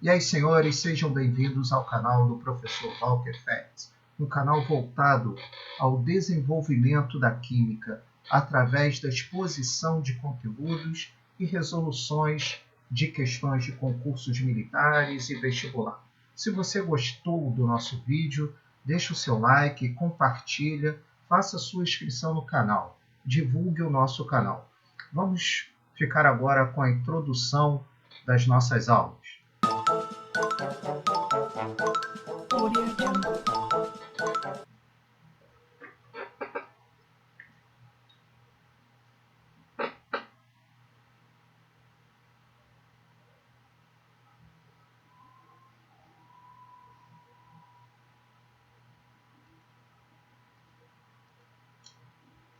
E aí, senhores, sejam bem-vindos ao canal do Professor Walker Facts, um canal voltado ao desenvolvimento da química através da exposição de conteúdos e resoluções de questões de concursos militares e vestibular. Se você gostou do nosso vídeo, deixe o seu like, compartilha, faça sua inscrição no canal, divulgue o nosso canal. Vamos ficar agora com a introdução das nossas aulas.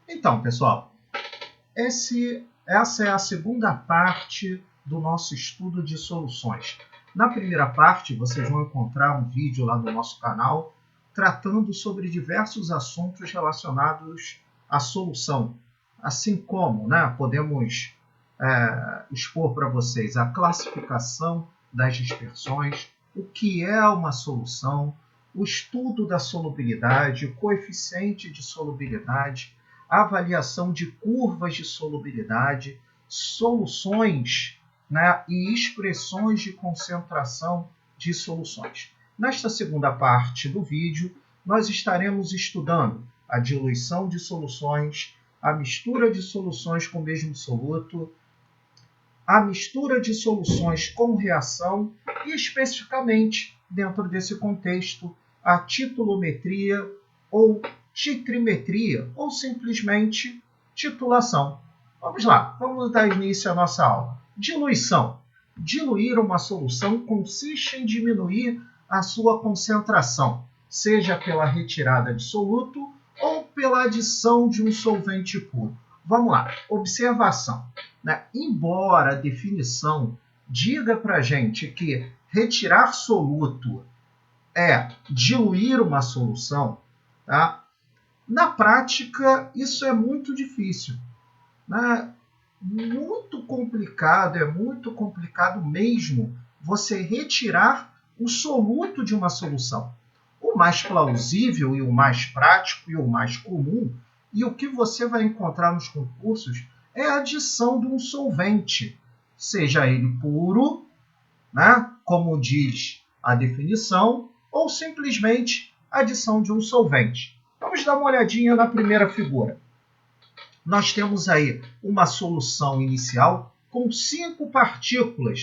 Então, pessoal, essa é a segunda parte do nosso estudo de soluções. Na primeira parte, vocês vão encontrar um vídeo lá no nosso canal tratando sobre diversos assuntos relacionados à solução, assim como podemos expor para vocês a classificação das dispersões, o que é uma solução, o estudo da solubilidade, o coeficiente de solubilidade, avaliação de curvas de solubilidade, soluções e expressões de concentração de soluções. Nesta segunda parte do vídeo, nós estaremos estudando a diluição de soluções, a mistura de soluções com o mesmo soluto, a mistura de soluções com reação e, especificamente, dentro desse contexto, a titulometria ou titrimetria, ou simplesmente titulação. Vamos lá, vamos dar início à nossa aula. Diluição. Diluir uma solução consiste em diminuir a sua concentração, seja pela retirada de soluto ou pela adição de um solvente puro. Vamos lá, observação. Embora a definição diga para a gente que retirar soluto é diluir uma solução, tá? Na prática, isso é muito difícil. Muito complicado, é muito complicado mesmo você retirar o soluto de uma solução. O mais plausível e o mais prático e o mais comum, e o que você vai encontrar nos concursos, é a adição de um solvente, seja ele puro, como diz a definição, ou simplesmente adição de um solvente. Vamos dar uma olhadinha na primeira figura. Nós temos aí uma solução inicial com 5 partículas,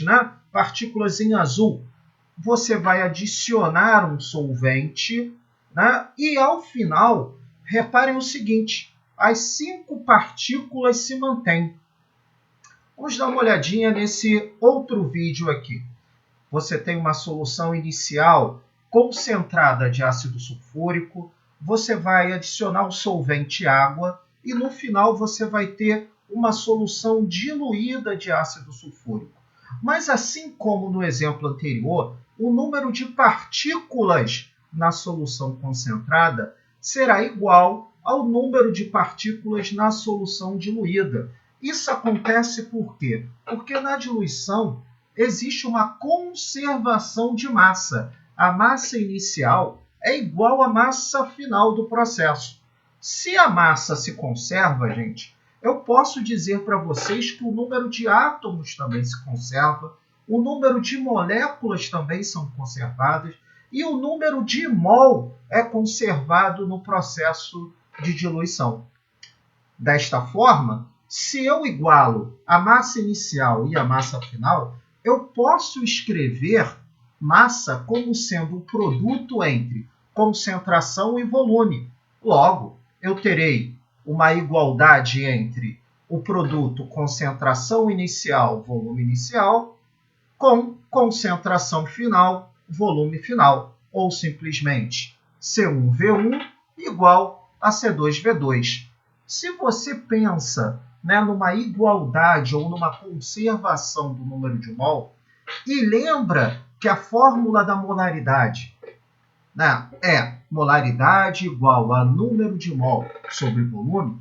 partículas em azul. Você vai adicionar um solvente, e ao final, reparem o seguinte, as 5 partículas se mantêm. Vamos dar uma olhadinha nesse outro vídeo aqui. Você tem uma solução inicial concentrada de ácido sulfúrico, você vai adicionar o solvente água e no final você vai ter uma solução diluída de ácido sulfúrico. Mas assim como no exemplo anterior, o número de partículas na solução concentrada será igual ao número de partículas na solução diluída. Isso acontece por quê? Porque na diluição existe uma conservação de massa. A massa inicial é igual à massa final do processo. Se a massa se conserva, gente, eu posso dizer para vocês que o número de átomos também se conserva, o número de moléculas também são conservadas e o número de mol é conservado no processo de diluição. Desta forma, se eu igualo a massa inicial e a massa final, eu posso escrever massa como sendo o produto entre concentração e volume. Logo, eu terei uma igualdade entre o produto concentração inicial, volume inicial, com concentração final, volume final, ou simplesmente C1V1 igual a C2V2. Se você pensa numa igualdade ou numa conservação do número de mol, e lembra que a fórmula da molaridade é molaridade igual a número de mol sobre volume,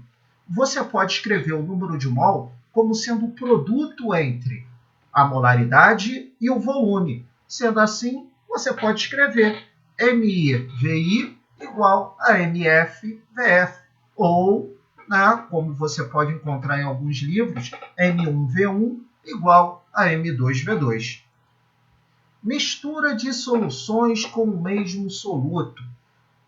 você pode escrever o número de mol como sendo o produto entre a molaridade e o volume. Sendo assim, você pode escrever MiVi igual a MFVF. Ou, né, como você pode encontrar em alguns livros, M1V1 igual a M2V2. Mistura de soluções com o mesmo soluto.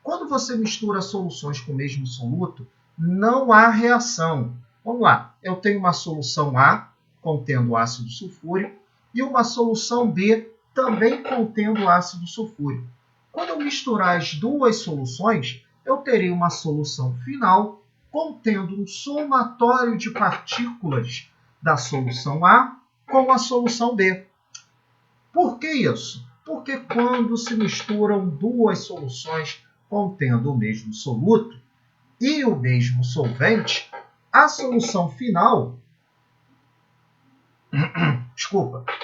Quando você mistura soluções com o mesmo soluto, não há reação. Vamos lá, eu tenho uma solução A, contendo ácido sulfúrico, e uma solução B, também contendo ácido sulfúrico. Quando eu misturar as duas soluções, eu terei uma solução final contendo um somatório de partículas da solução A com a solução B. Por que isso? Porque quando se misturam duas soluções contendo o mesmo soluto e o mesmo solvente, a solução final,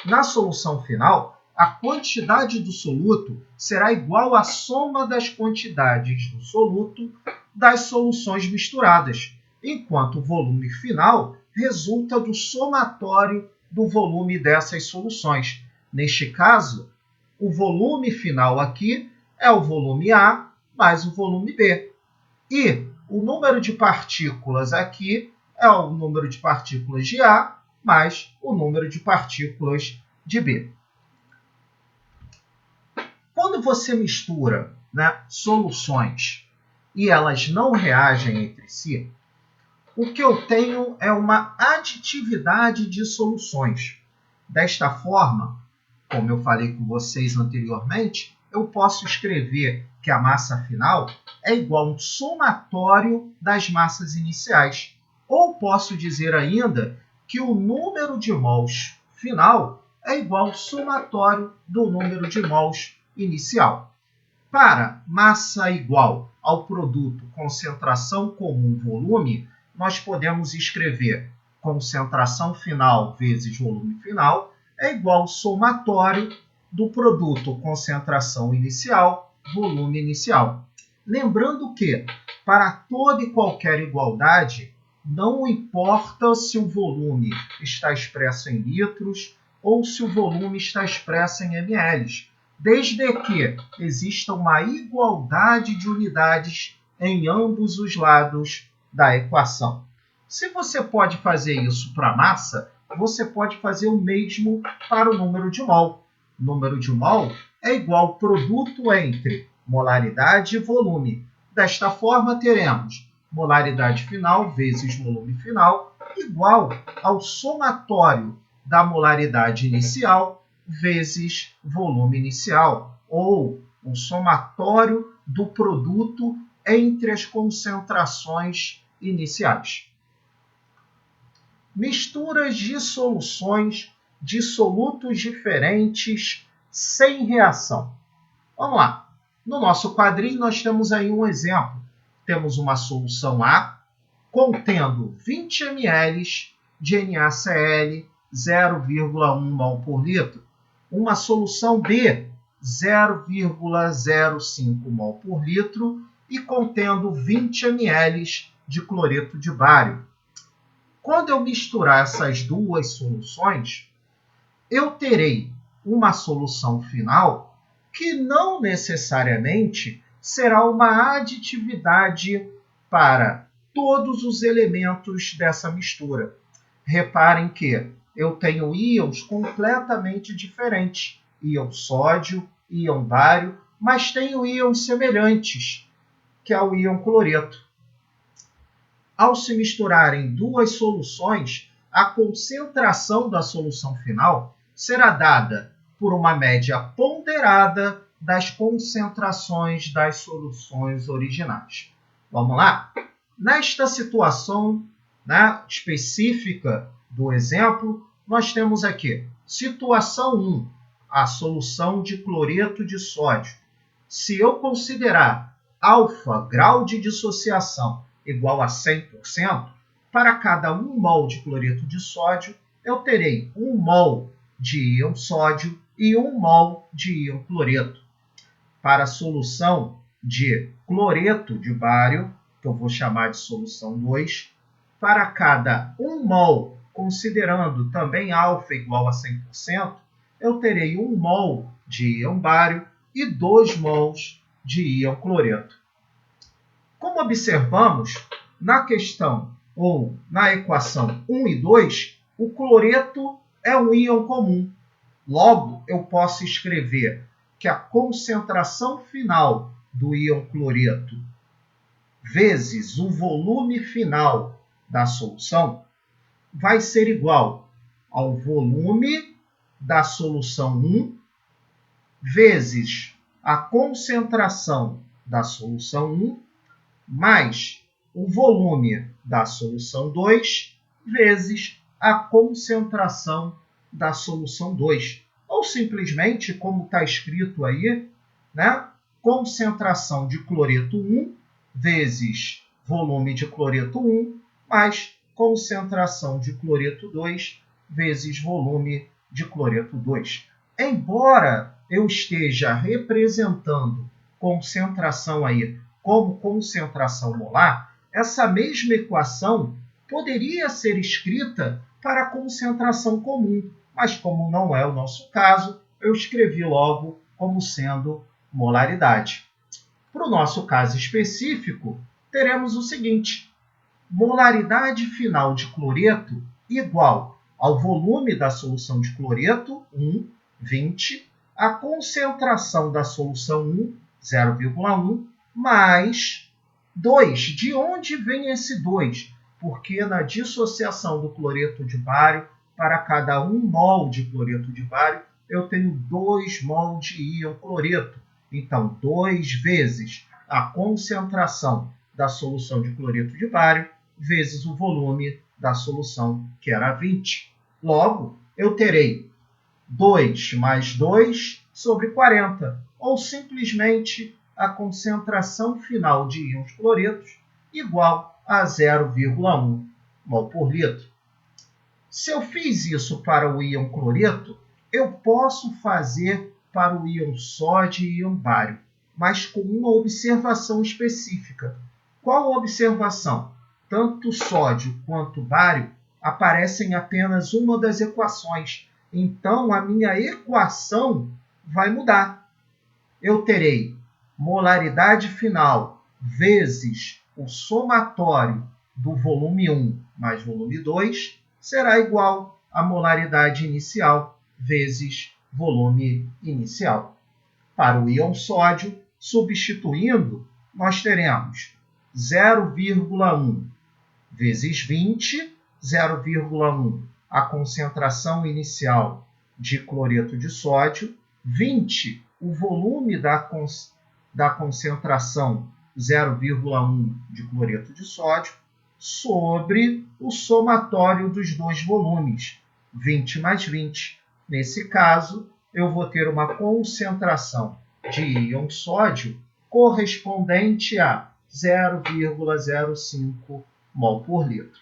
na solução final, a quantidade do soluto será igual à soma das quantidades do soluto das soluções misturadas, enquanto o volume final resulta do somatório do volume dessas soluções. Neste caso, o volume final aqui é o volume A mais o volume B. E o número de partículas aqui é o número de partículas de A mais o número de partículas de B. Quando você mistura, né, soluções e elas não reagem entre si, o que eu tenho é uma aditividade de soluções. Desta forma, como eu falei com vocês anteriormente, eu posso escrever que a massa final é igual a um somatório das massas iniciais. Ou posso dizer ainda que o número de mols final é igual ao somatório do número de mols inicial. Para massa igual ao produto concentração comum volume, nós podemos escrever concentração final vezes volume final é igual ao somatório do produto concentração inicial, volume inicial. Lembrando que, para toda e qualquer igualdade, não importa se o volume está expresso em litros ou se o volume está expresso em ml, desde que exista uma igualdade de unidades em ambos os lados da equação. Se você pode fazer isso para a massa, você pode fazer o mesmo para o número de mol. O número de mol é igual ao produto entre molaridade e volume. Desta forma, teremos molaridade final vezes volume final igual ao somatório da molaridade inicial vezes volume inicial, ou o somatório do produto entre as concentrações iniciais. Misturas de soluções de solutos diferentes sem reação. Vamos lá. No nosso quadrinho, nós temos aí um exemplo. Temos uma solução A contendo 20 ml de NaCl 0,1 mol por litro. Uma solução B, 0,05 mol por litro e contendo 20 ml de cloreto de bário. Quando eu misturar essas duas soluções, eu terei uma solução final que não necessariamente será uma aditividade para todos os elementos dessa mistura. Reparem que eu tenho íons completamente diferentes, íon sódio, íon bário, mas tenho íons semelhantes, que é o íon cloreto. Ao se misturarem duas soluções, a concentração da solução final será dada por uma média ponderada das concentrações das soluções originais. Vamos lá? Nesta situação, né, específica do exemplo, nós temos aqui, situação 1, a solução de cloreto de sódio. Se eu considerar alfa, grau de dissociação, igual a 100%, para cada 1 mol de cloreto de sódio, eu terei 1 mol de íon sódio e 1 mol de íon cloreto. Para a solução de cloreto de bário, que eu vou chamar de solução 2, para cada 1 mol, considerando também alfa igual a 100%, eu terei 1 mol de íon bário e 2 mols de íon cloreto. Como observamos, na questão ou na equação 1 e 2, o cloreto é um íon comum. Logo, eu posso escrever que a concentração final do íon cloreto vezes o volume final da solução vai ser igual ao volume da solução 1 vezes a concentração da solução 1 mais o volume da solução 2 vezes a concentração da solução 2. Ou simplesmente, como está escrito aí, né? Concentração de cloreto 1 vezes volume de cloreto 1 mais concentração de cloreto 2 vezes volume de cloreto 2. Embora eu esteja representando concentração aí como concentração molar, essa mesma equação poderia ser escrita para a concentração comum, mas como não é o nosso caso, eu escrevi logo como sendo molaridade. Para o nosso caso específico, teremos o seguinte: molaridade final de cloreto igual ao volume da solução de cloreto, 1, 20, a concentração da solução 1, 0,1, mais 2. De onde vem esse 2? Porque na dissociação do cloreto de bário, para cada 1 mol de cloreto de bário, eu tenho 2 mol de íon cloreto. Então, 2 vezes a concentração da solução de cloreto de bário vezes o volume da solução, que era 20. Logo, eu terei 2 mais 2 sobre 40, ou simplesmente a concentração final de íons cloretos igual a 0,1 mol por litro. Se eu fiz isso para o íon cloreto, eu posso fazer para o íon sódio e íon bário, mas com uma observação específica. Qual a observação? Tanto sódio quanto bário aparecem em apenas uma das equações. Então, a minha equação vai mudar. Eu terei molaridade final vezes o somatório do volume 1 mais volume 2 será igual à molaridade inicial vezes volume inicial. Para o íon sódio, substituindo, nós teremos 0,1 vezes 20, 0,1 a concentração inicial de cloreto de sódio, 20 o volume da concentração 0,1 de cloreto de sódio, sobre o somatório dos dois volumes, 20 mais 20. Nesse caso, eu vou ter uma concentração de íon sódio correspondente a 0,05 mol por litro.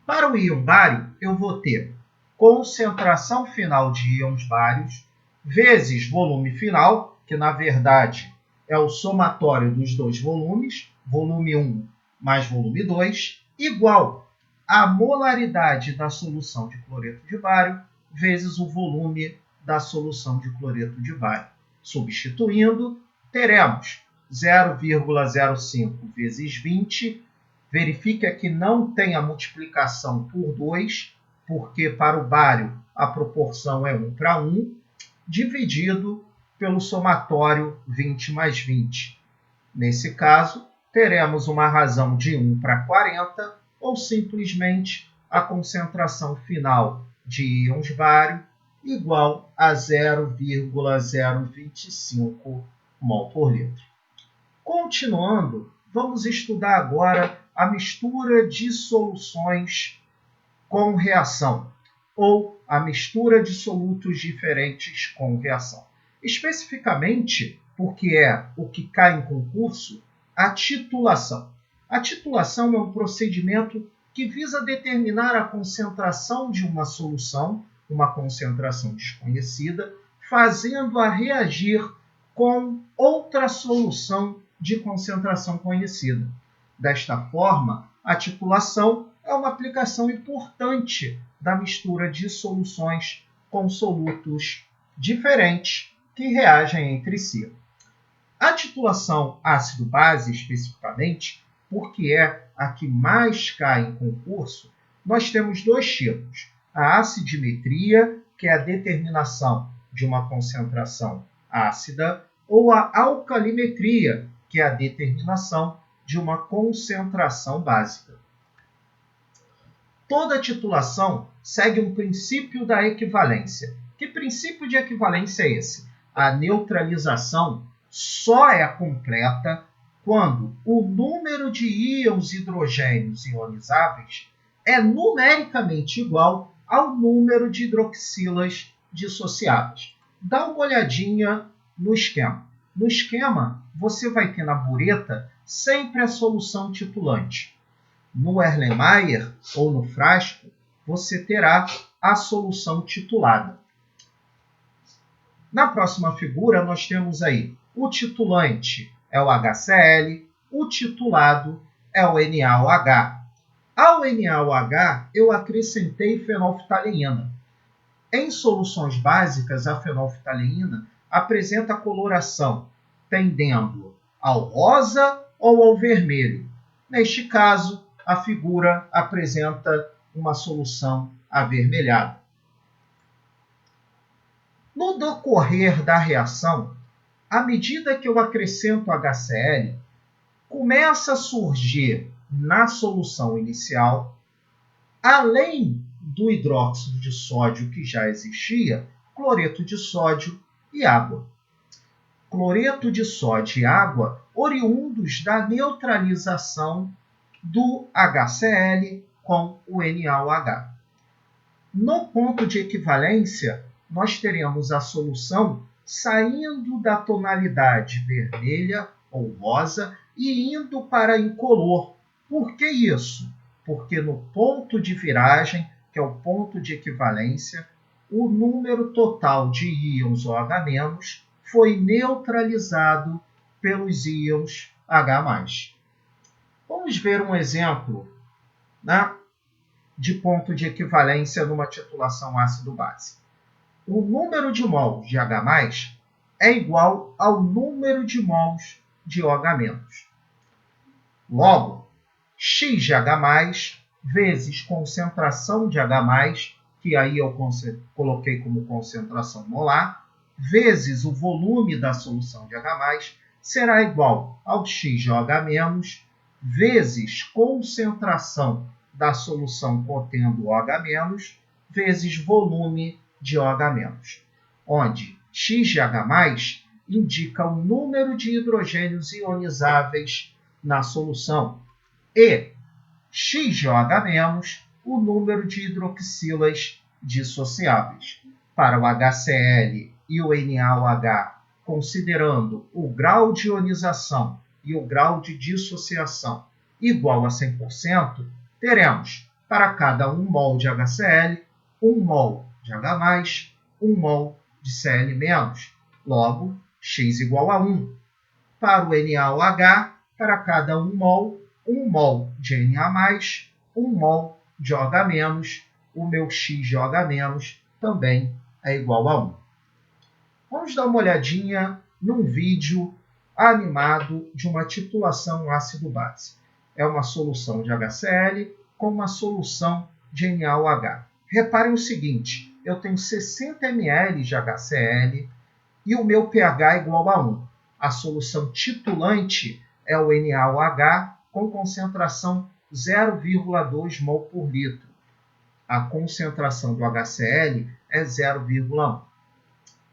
Para o íon bário, eu vou ter concentração final de íons bários vezes volume final, que na verdade é o somatório dos dois volumes, volume 1 mais volume 2, igual a molaridade da solução de cloreto de bário vezes o volume da solução de cloreto de bário. Substituindo, teremos 0,05 vezes 20. Verifique que não tem a multiplicação por 2, porque para o bário a proporção é 1 para 1, dividido pelo somatório 20 mais 20. Nesse caso, teremos uma razão de 1 para 40, ou simplesmente a concentração final de íons bário igual a 0,025 mol por litro. Continuando, vamos estudar agora a mistura de soluções com reação, ou a mistura de solutos diferentes com reação. Especificamente, porque é o que cai em concurso, a titulação. A titulação é um procedimento que visa determinar a concentração de uma solução, uma concentração desconhecida, fazendo-a reagir com outra solução de concentração conhecida. Desta forma, a titulação é uma aplicação importante da mistura de soluções com solutos diferentes que reagem entre si. A titulação ácido-base, especificamente, porque é a que mais cai em concurso, nós temos dois tipos. A acidimetria, que é a determinação de uma concentração ácida, ou a alcalimetria, que é a determinação de uma concentração básica. Toda titulação segue um princípio da equivalência. Que princípio de equivalência é esse? A neutralização só é completa quando o número de íons hidrogênios ionizáveis é numericamente igual ao número de hidroxilas dissociáveis. Dá uma olhadinha no esquema. No esquema, você vai ter na bureta sempre a solução titulante. No Erlenmeyer ou no frasco, você terá a solução titulada. Na próxima figura, nós temos aí o titulante é o HCl, o titulado é o NaOH. Ao NaOH, eu acrescentei fenolftaleína. Em soluções básicas, a fenolftaleína apresenta coloração tendendo ao rosa ou ao vermelho. Neste caso, a figura apresenta uma solução avermelhada. No decorrer da reação, à medida que eu acrescento HCl, começa a surgir na solução inicial, além do hidróxido de sódio que já existia, cloreto de sódio e água. Cloreto de sódio e água oriundos da neutralização do HCl com o NaOH. No ponto de equivalência, nós teremos a solução saindo da tonalidade vermelha ou rosa e indo para incolor. Por que isso? Porque no ponto de viragem, que é o ponto de equivalência, o número total de íons OH- foi neutralizado pelos íons H+. Vamos ver um exemplo, né, de ponto de equivalência numa titulação ácido-base. O número de mols de H+ é igual ao número de mols de OH-. Logo, X de H+ vezes concentração de H+, que aí eu coloquei como concentração molar, vezes o volume da solução de H+, será igual ao X de OH- vezes concentração da solução contendo OH- vezes volume de OH-, onde X de H+ indica o número de hidrogênios ionizáveis na solução e X de OH- o número de hidroxilas dissociáveis. Para o HCl e o NaOH, considerando o grau de ionização e o grau de dissociação igual a 100%, teremos para cada 1 mol de HCl, 1 mol de H+, 1 mol de Cl-. Logo, X igual a 1. Para o NaOH, para cada 1 mol de Na+, 1 mol de OH-, o meu X de OH- também é igual a 1. Vamos dar uma olhadinha num vídeo animado de uma titulação ácido-base. É uma solução de HCl com uma solução de NaOH. Reparem o seguinte, eu tenho 60 ml de HCl e o meu pH é igual a 1. A solução titulante é o NaOH com concentração 0,2 mol por litro. A concentração do HCl é 0,1.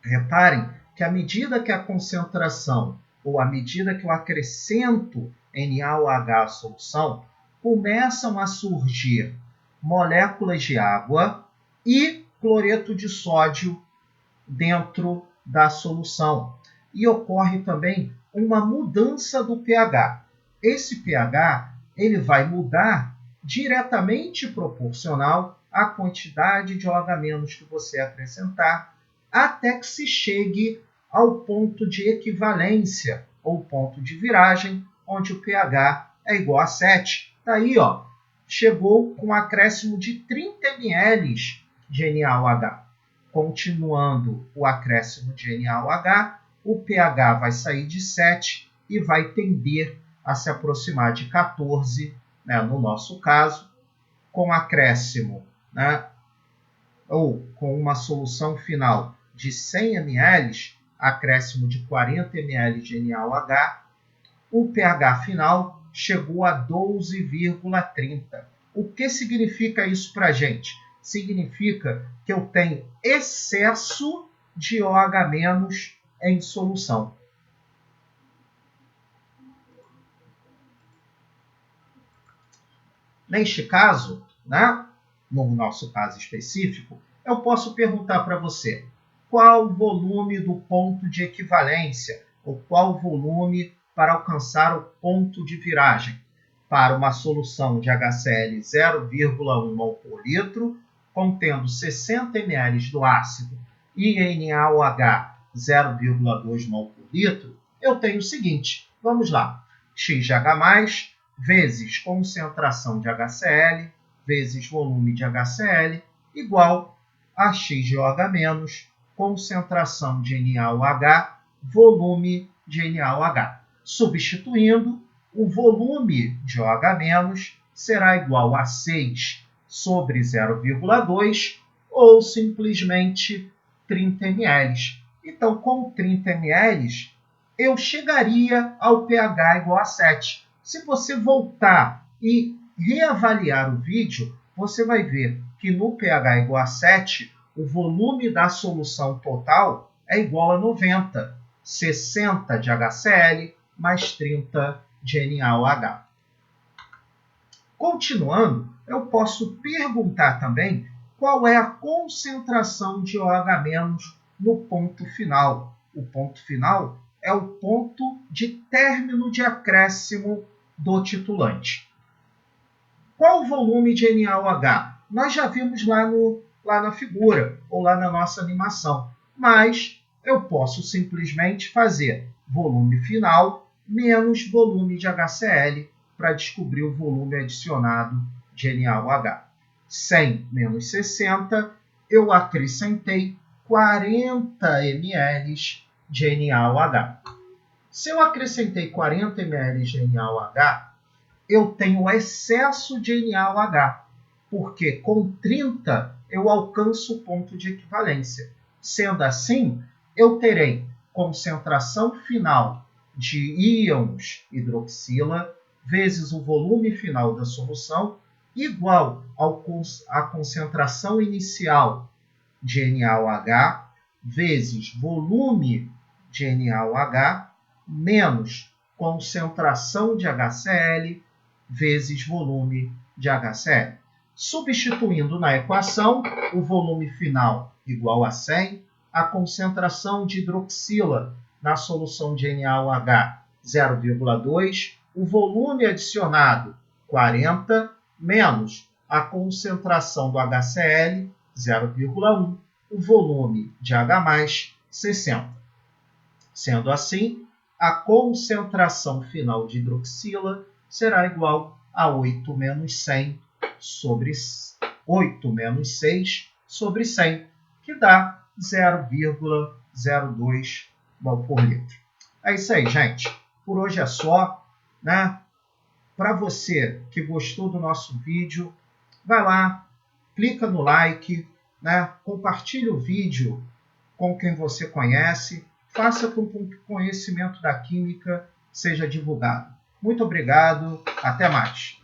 Reparem que à medida que a concentração, ou à medida que eu acrescento NaOH à solução, começam a surgir moléculas de água e cloreto de sódio dentro da solução. E ocorre também uma mudança do pH. Esse pH ele vai mudar diretamente proporcional à quantidade de OH- que você acrescentar, até que se chegue ao ponto de equivalência, ou ponto de viragem, onde o pH é igual a 7. Daí, chegou com um acréscimo de 30 ml de NaOH. continuando o acréscimo de NaOH, o pH vai sair de 7 e vai tender a se aproximar de 14, né, no nosso caso, com acréscimo, né, ou com uma solução final de 100 ml, acréscimo de 40 ml de NaOH, o pH final chegou a 12,30. O que significa isso para a gente? Significa que eu tenho excesso de OH- em solução. Neste caso, né, no nosso caso específico, eu posso perguntar para você qual o volume do ponto de equivalência ou qual o volume para alcançar o ponto de viragem para uma solução de HCl 0,1 mol por litro, contendo 60 ml do ácido e NaOH 0,2 mol por litro. Eu tenho o seguinte, vamos lá, x de H+, vezes concentração de HCl, vezes volume de HCl, igual a x de OH- concentração de NaOH, volume de NaOH. Substituindo, o volume de OH- será igual a 6 sobre 0,2 ou simplesmente 30 ml. Então, com 30 ml, eu chegaria ao pH igual a 7. Se você voltar e reavaliar o vídeo, você vai ver que no pH igual a 7, o volume da solução total é igual a 90, 60 de HCl mais 30 de NaOH. Continuando, eu posso perguntar também qual é a concentração de OH- no ponto final. O ponto final é o ponto de término de acréscimo do titulante. Qual o volume de NaOH? Nós já vimos lá na figura, ou lá na nossa animação, mas eu posso simplesmente fazer volume final menos volume de HCl para descobrir o volume adicionado de NaOH. 100 menos 60, eu acrescentei 40 ml de NaOH. Se eu acrescentei 40 ml de NaOH, eu tenho excesso de NaOH, porque com 30 eu alcanço o ponto de equivalência. Sendo assim, eu terei concentração final de íons hidroxila vezes o volume final da solução igual à concentração inicial de NaOH vezes volume de NaOH menos concentração de HCl vezes volume de HCl. Substituindo na equação, o volume final igual a 100, a concentração de hidroxila na solução de NaOH 0,2, o volume adicionado 40, menos a concentração do HCl 0,1, o volume de H+, 60. Sendo assim, a concentração final de hidroxila será igual a 8 menos 100 sobre 8 menos 6 sobre 100, que dá 0,02 mol por litro. É isso aí, gente. Por hoje é só, né? Para você que gostou do nosso vídeo, vai lá, clica no like, né? Compartilhe o vídeo com quem você conhece, faça com que o conhecimento da química seja divulgado. Muito obrigado, até mais.